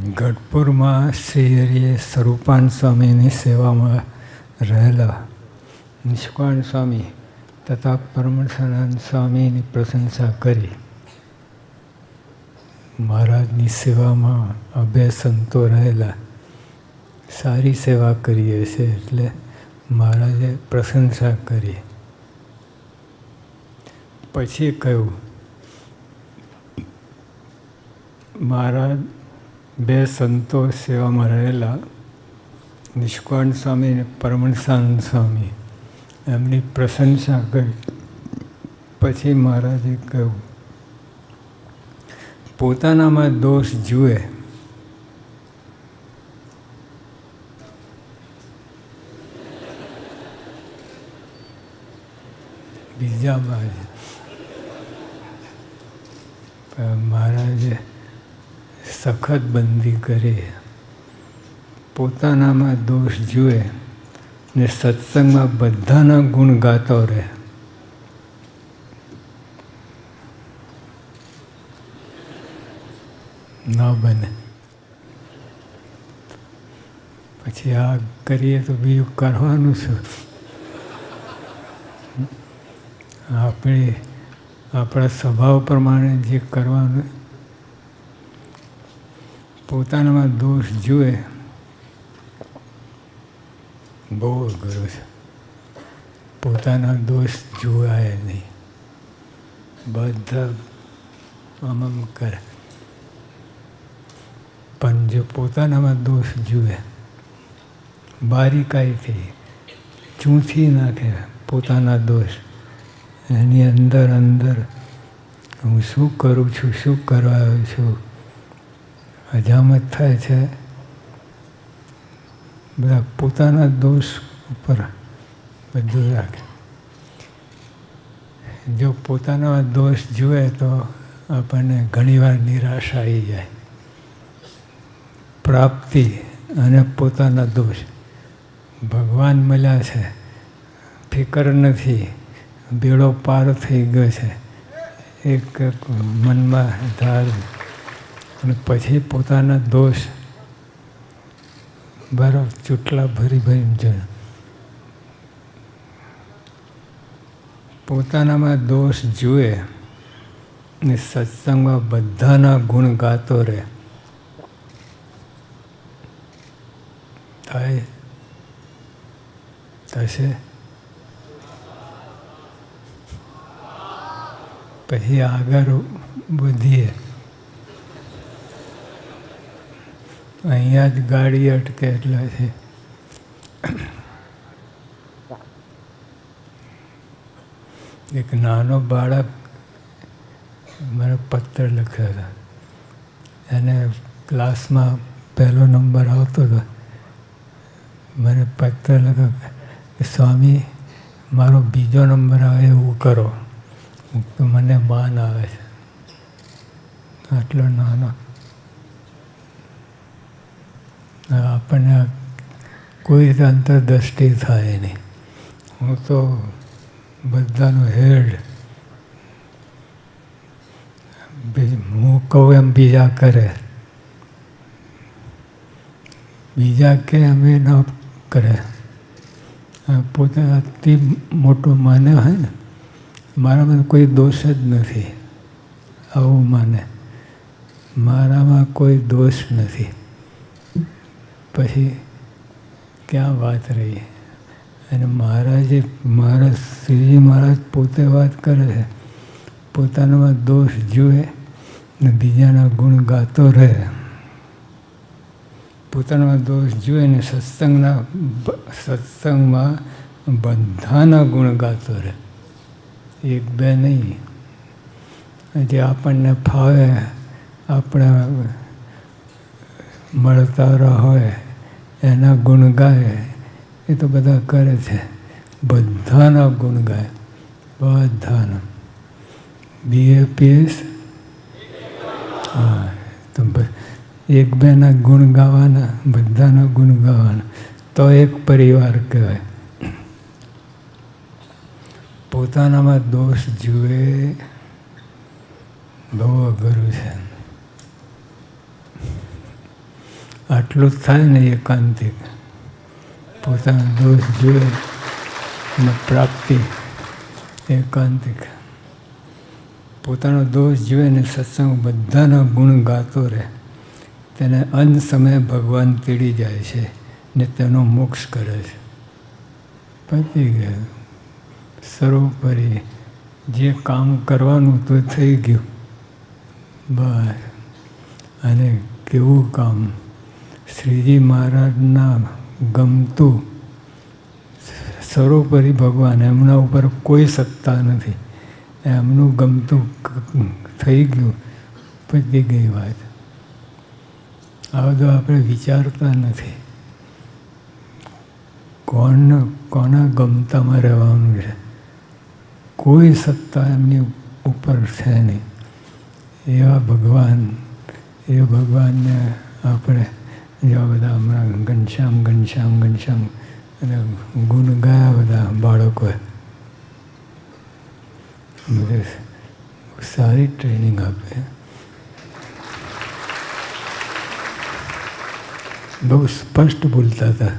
ગઢપુરમાં શ્રી હરિએ સ્વરૂપાન સ્વામીની સેવામાં રહેલા નિષ્કાળ સ્વામી તથા પરમહંસાનંદ સ્વામીની પ્રશંસા કરી. મહારાજની સેવામાં અભય સંતો રહેલા સારી સેવા કરીએ છે એટલે મહારાજે પ્રશંસા કરી. પછી કહ્યું, મહારાજ બે સંતો સેવામાં રહેલા નિષ્કાળ સ્વામી અને પરમહંસાનંદ સ્વામી એમની પ્રશંસા કરી. પછી મહારાજે કહ્યું, પોતાનામાં દોષ જુએ બીજામાં મહારાજે સખત બંધી કરી. પોતાનામાં દોષ જુએ ને સત્સંગમાં બધાના ગુણ ગાતો રહે. ના બને. પછી આ કરીએ તો બીજું કરવાનું શું? આપણા સ્વભાવ પ્રમાણે જે કરવાનું. પોતાનામાં દોષ જુએ બહુ અઘરું છે. પોતાના દોષ જોવાય નહીં. બધા આમ કરે. પણ જો પોતાનામાં દોષ જુએ બારીકાઈથી ચૂંથી નાખે પોતાના દોષ, એની અંદર હું શું કરું છું, શું કરવા આવ્યો છું, હજામત થાય છે. બધા પોતાના દોષ ઉપર બધું રાખે. જો પોતાના દોષ જુએ તો આપણને ઘણીવાર નિરાશા આવી જાય. પ્રાપ્તિ અને પોતાના દોષ. ભગવાન મળ્યા છે, ફિકર નથી, બેડો પાર થઈ ગયો છે, એક મનમાં ધાર. અને પછી પોતાના દોષ બરાબર ચૂંટલા ભરીને જોયું. પોતાનામાં દોષ જુએ ને સત્સંગમાં બધાના ગુણ ગાતો રહે. થાય થશે. પછી આગળ વધીએ. અહીંયા જ ગાડી અટકે એટલે છે. એક નાનો બાળક મને પત્ર લખ્યો હતો. એને ક્લાસમાં પહેલો નંબર આવતો હતો. મને પત્ર લખ્યો કે સ્વામી મારો બીજો નંબર આવે એવું કરો તો મને માન આવે છે. આટલો નાનો. આપણને કોઈ રીતે અંતરદ્રષ્ટિ થાય નહીં. હું તો બધાનો હેડ. હું કહું એમ બીજા કરે. બીજા કે અમે ન કરે. પોતે અતિ મોટો માને હોય ને, મારામાં કોઈ દોષ જ નથી આવું માને. મારામાં કોઈ દોષ નથી. પછી ક્યાં વાત રહી? અને શ્રીજી મહારાજ પોતે વાત કરે છે. પોતાનામાં દોષ જુએ ને બીજાના ગુણ ગાતો રહે. પોતાનામાં દોષ જુએ ને સત્સંગમાં બધાના ગુણ ગાતો રહે. એક બે નહીં. જે આપણને ફાવે, આપણે મળતા હોય એના ગુણ ગાય. એ તો બધા કરે છે. બધાના ગુણ ગાય. બધાના. BAPS. હા, તો એક બેના ગુણ ગાવાના, બધાના ગુણ ગાવાના, તો એક પરિવાર કહેવાય. પોતાનામાં દોષ જુએ બહુ અઘરું છે. આટલું જ થાય ને એકાંતિક. પોતાનો દોષ જુએ અને પ્રાપ્તિ એકાંતિક. પોતાનો દોષ જુએ ને સત્સંગ બધાના ગુણ ગાતો રહે, તેને અંત સમયે ભગવાન તેડી જાય છે ને તેનો મોક્ષ કરે છે. પતી ગયું. સર્વોપરી જે કામ કરવાનું તો થઈ ગયું બસ. અને કેવું કામ! શ્રીજી મહારાજના ગમતું સર્વોપરી ભગવાન, એમના ઉપર કોઈ સત્તા નથી. એમનું ગમતું થઈ ગયું, પતી ગઈ વાત. આ બધું આપણે વિચારતા નથી. કોના ગમતામાં રહેવાનું છે? કોઈ સત્તા એમની ઉપર છે નહીં. એવા ભગવાન, એ ભગવાનને આપણે જેવા બધા હમણાં ઘનશ્યામ ઘનશ્યામ ઘનશ્યામ અને ગુણ ગાયા બધા બાળકોએ. બધે સારી ટ્રેનિંગ આપે. બહુ સ્પષ્ટ બોલતા હતા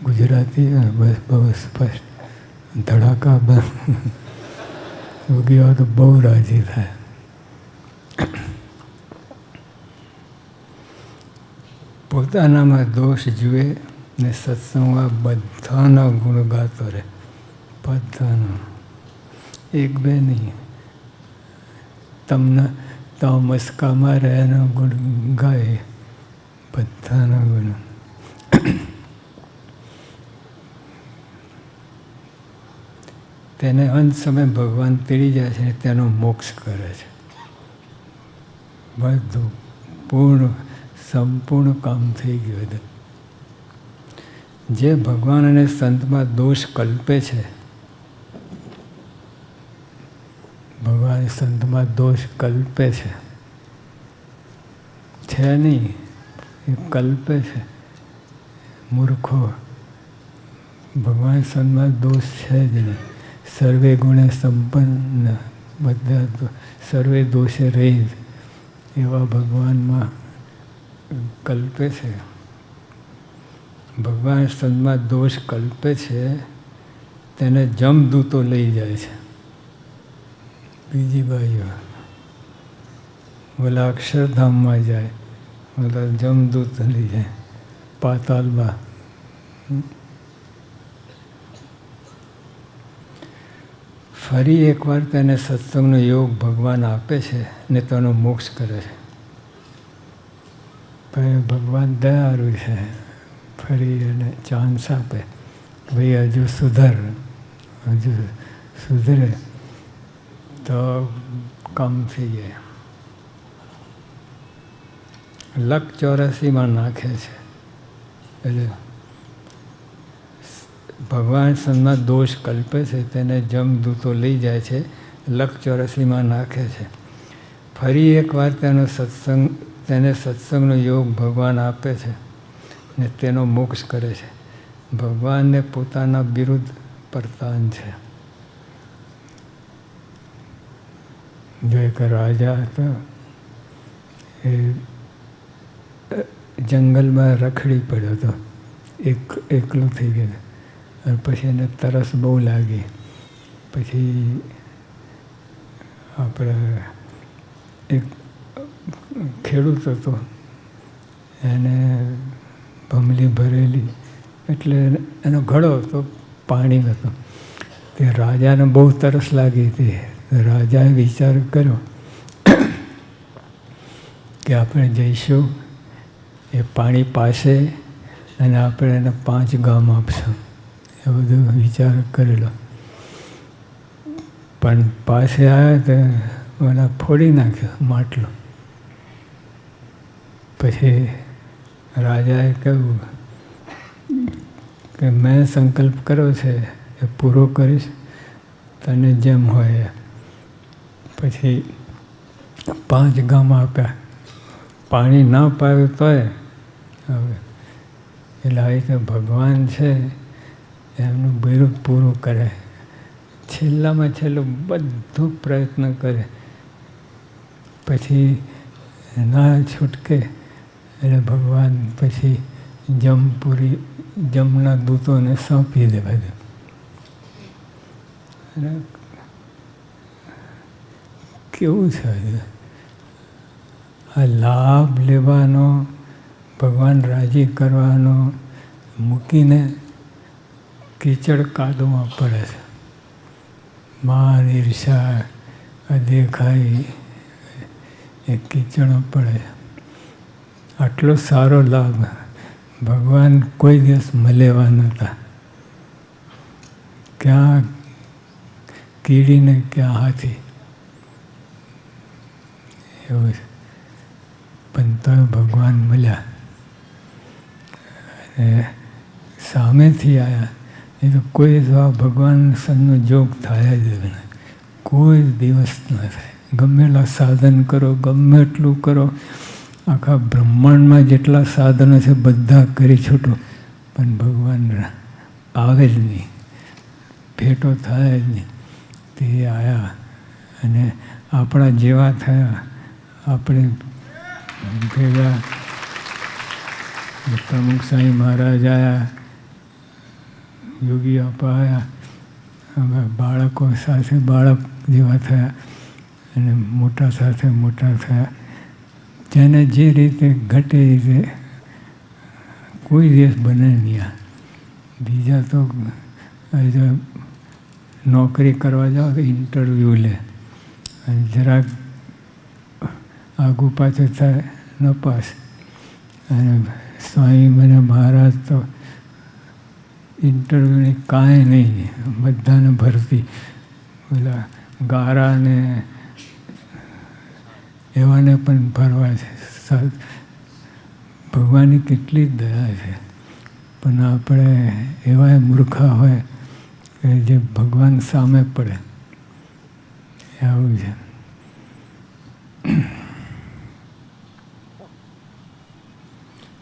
ગુજરાતી, બસ બહુ સ્પષ્ટ. ધડાકા બંધ ઉગ્યો તો બહુ રાજી થાય. પોતાનામાં દોષ જુએ ને સત્સંગમાં બધાના ગુણ ગાતો રહે. બધાના, એક બે નહીં. તમને મસ્કામાં રહેનો ગુણ ગાય, બધાના ગુણ. તેને અંત સમય ભગવાન તેડી જાય છે, તેનો મોક્ષ કરે છે. બધું પૂર્ણ સંપૂર્ણ કામ થઈ ગયું. જે ભગવાન અને સંતમાં દોષ કલ્પે છે, ભગવાન સંતમાં દોષ કલ્પે છે નહીં, એ કલ્પે છે. મૂર્ખો, ભગવાન સંતમાં દોષ છે જ નહીં. સર્વે ગુણે સંપન્ન, બધા સર્વે દોષે રહિત એવા ભગવાનમાં કલ્પે છે. ભગવાન સંતમાં દોષ કલ્પે છે, તેને જમદૂતો લઈ જાય છે બીજી બાજુ. ઓલા અક્ષરધામમાં જાય, ઓલા જમદૂત લઈ જાય પાતાલમાં. ફરી એકવાર તેને સત્સંગનો યોગ ભગવાન આપે છે ને તેનો મોક્ષ કરે છે. પણ ભગવાન દયાળુ છે, ફરી એને ચાન્સ આપે. ભાઈ હજુ સુધરે તો કામ થઈ જાય. 184માં નાખે છે. એટલે ભગવાન સંતમાં દોષ કલ્પે છે, તેને જમદૂતો લઈ જાય છે, 184માં નાખે છે. ફરી એકવાર તેને સત્સંગનો યોગ ભગવાન આપે છે ને તેનો મોક્ષ કરે છે. ભગવાનને પોતાના વિરુદ્ધ પ્રતાન છે. જો એક રાજા હતો, એ જંગલમાં રખડી પડ્યો હતો, એકલો થઈ ગયો. અને પછી એને તરસ બહુ લાગી. પછી આપણે એક ખેડૂત હતો, એને ભમલી ભરેલી, એટલે એનો ઘડો હતો, પાણી હતો. તે રાજાને બહુ તરસ લાગી હતી. રાજાએ વિચાર કર્યો કે આપણે જઈશું એ પાણી પાસે અને આપણે એને 5 ગામ આપશું. એ બધું વિચાર કરેલો. પણ પાસે આવ્યા તો ઓલા ફોડી નાખ્યો માટલો. પછી રાજાએ કહ્યું કે મેં સંકલ્પ કર્યો છે એ પૂરો કરીશ, તને જેમ હોય. પછી 5 ગામ આપ્યા. પાણી ના પાયું તોય હવે એટલે આવી રીતે ભગવાન છે એમનું વિરુદ્ધ પૂરું કરે. છેલ્લામાં છેલ્લું બધું પ્રયત્ન કરે, પછી ના છૂટકે એટલે ભગવાન પછી જમના દૂતોને સોંપી દે બધું. કેવું છે આ લાભ લેવાનો, ભગવાન રાજી કરવાનો મૂકીને કીચડ કાદવમાં પડે છે. માન, ઈર્ષા, અદેખાઈ એ કીચડમાં પડે છે. આટલો સારો લાભ ભગવાન કોઈ દિવસ મળેવા નહોતા. ક્યાં કીડીને ક્યાં હાથી એવું છે. પણ તો ભગવાન મળ્યા અને સામેથી આવ્યા. એ તો કોઈ ભગવાન સંગનો જોગ થાય જ નહીં, કોઈ દિવસ ન થાય. ગમેલા સાધન કરો, ગમે એટલું કરો, આખા બ્રહ્માંડમાં જેટલા સાધનો છે બધા કરી છૂટો, પણ ભગવાન આવે જ નહીં, ભેટો થાય જ નહીં. તે આવ્યા અને આપણા જેવા થયા. આપણે ભેગા પ્રમુખ સાંઈ મહારાજ આવ્યા, યોગી આપા આવ્યા, હવે બાળકો સાથે બાળક જેવા થયા અને મોટા સાથે મોટા થયા. જેને જે રીતે ઘટે રીતે કોઈ દિવસ બને નહીં. બીજા તો નોકરી કરવા જાઓ તો ઇન્ટરવ્યૂ લે અને જરાક આગુ પાછળ થાય ન પાસ. અને સ્વામી મને મહારાજ તો ઇન્ટરવ્યૂની કાંઈ નહીં, બધાને ભરતી, પેલા ગારાને એવાને પણ ભરવા છે. ભગવાનની કેટલી દયા છે. પણ આપણે એવા મૂર્ખા હોય કે જે ભગવાન સામે પડે, આવું છે.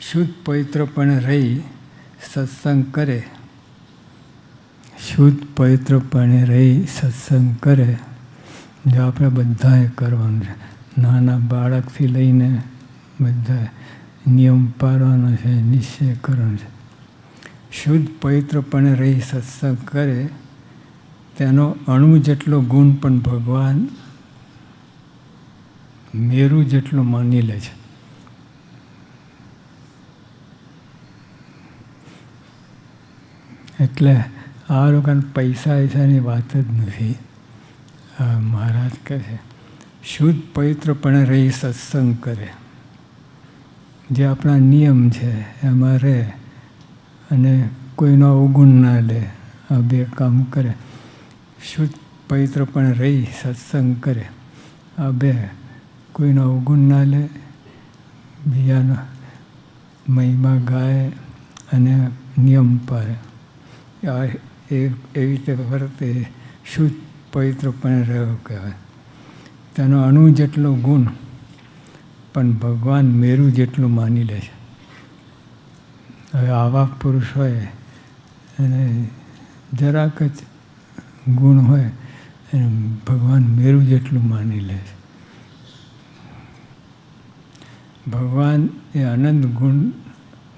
શુદ્ધ પવિત્રપણે રહી સત્સંગ કરે, શુદ્ધ પવિત્રપણે રહી સત્સંગ કરે. જો આપણે બધાએ કરવાનું છે, નાના બાળકથી લઈને બધા નિયમ પાળવાનો છે, નિશ્ચય કરવાનો છે. શુદ્ધ પવિત્રપણે રહી સત્સંગ કરે, તેનો અણુ જેટલો ગુણ પણ ભગવાન મેરુ જેટલો માની લે છે. એટલે આ લોકોને પૈસાની વાત જ નથી. મહારાજ કહે છે શુદ્ધ પવિત્રપણે રહી સત્સંગ કરે. જે આપણા નિયમ છે એમાં રહે અને કોઈનો અવગુણ ના લે. આ બે કામ કરે. શુદ્ધ પવિત્રપણે રહી સત્સંગ કરે. આ બે, કોઈનો અવગુણ ના લે, બીજાનો મહિમા ગાય અને નિયમ પાળે. એવી રીતે વર્તે શુદ્ધ પવિત્રપણે રહ્યો કહેવાય. તેનો અણુ જેટલો ગુણ પણ ભગવાન મેરુ જેટલું માની લે છે. હવે આવા પુરુષ હોય અને જરાક જ ગુણ હોય એને ભગવાન મેરુ જેટલું માની લે છે. ભગવાન એ અનંત ગુણ,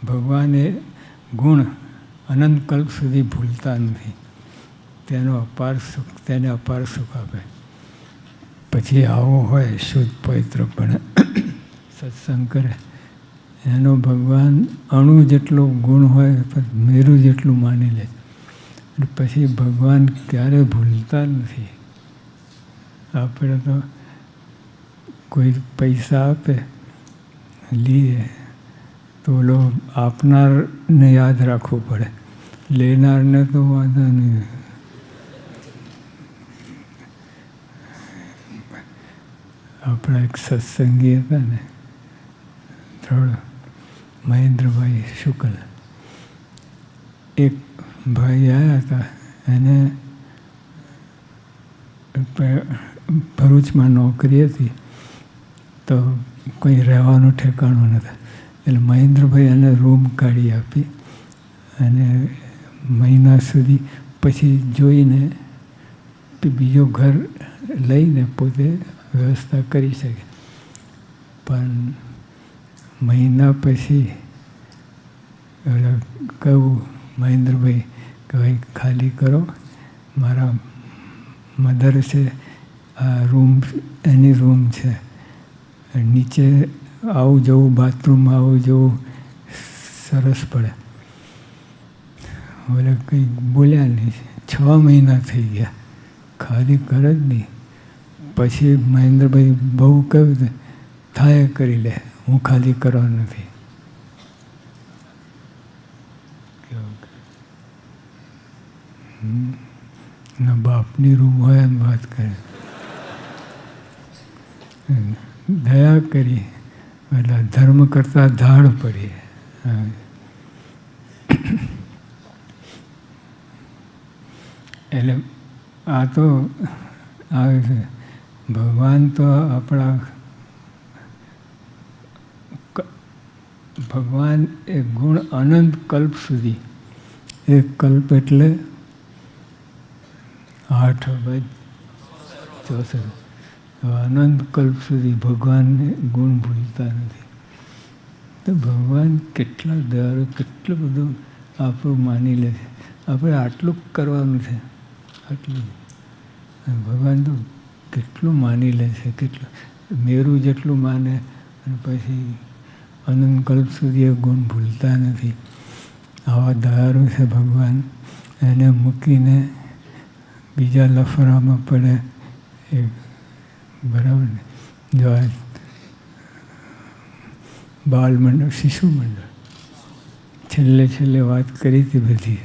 ભગવાન એ ગુણ અનંતકલ્પ સુધી ભૂલતા નથી. તેને અપાર સુખ આપે. પછી આવો હોય શુદ્ધ પવિત્રપણે સત્સંગ કરે, એનો ભગવાન અણુ જેટલો ગુણ હોય પણ મેરુ જેટલું માની લે. પછી ભગવાન ક્યારે ભૂલતા નથી. આપણે તો કોઈ પૈસા આપે લઈએ તો ઓલો આપનારને યાદ રાખવું પડે, લેનારને તો વાંધો નહીં. આપણા એક સત્સંગી હતા ને થોડો, મહેન્દ્રભાઈ શુક્લ, એક ભાઈ આવ્યા હતા. એને ભરૂચમાં નોકરી હતી તો કંઈ રહેવાનું ઠેકાણું નહોતું. એટલે મહેન્દ્રભાઈ એને રૂમ કાઢી આપી અને મહિના સુધી પછી જોઈને બીજો ઘર લઈને પોતે વ્યવસ્થા કરી શકે. પણ મહિના પછી કહું મહેન્દ્રભાઈ કે ભાઈ ખાલી કરો, મારા મધર છે, આ રૂમ એની રૂમ છે, નીચે આવું જવું, બાથરૂમમાં આવું જવું સરસ પડે. બોલે કંઈ બોલ્યા નહીં. 6 મહિના થઈ ગયા, ખાલી કર જ નહીં. પછી મહેન્દ્રભાઈ બહુ કહ્યું, થાય કરી લે, હું ખાલી કરવા નથી. ના બાપની રૂમ હોય એમ વાત કરે. દયા કરી એટલે ધર્મ કરતાં ધાડ પડી. એટલે આ તો આવે છે. ભગવાન તો આપણા ભગવાન એ ગુણ અનંત કલ્પ સુધી, એક કલ્પ એટલે 8/64 અનંત કલ્પ સુધી ભગવાનને ગુણ ભૂલતા નથી. તો ભગવાન કેટલા દયાળુ, કેટલું બધું આપણું માની લે છે. આપણે આટલું કરવાનું છે, આટલું. ભગવાન તો કેટલું માની લે છે, કેટલું મેરું જેટલું માને, અને પછી અનંત કલ્પ સુધી એ ગુણ ભૂલતા નથી. આવા દયાળુ છે ભગવાન. એને મૂકીને બીજા લફરામાં પડે એ બરાબર ને. જો આ બાલ મંડળ, શિશુ મંડળ છેલ્લે વાત કરી હતી બધી.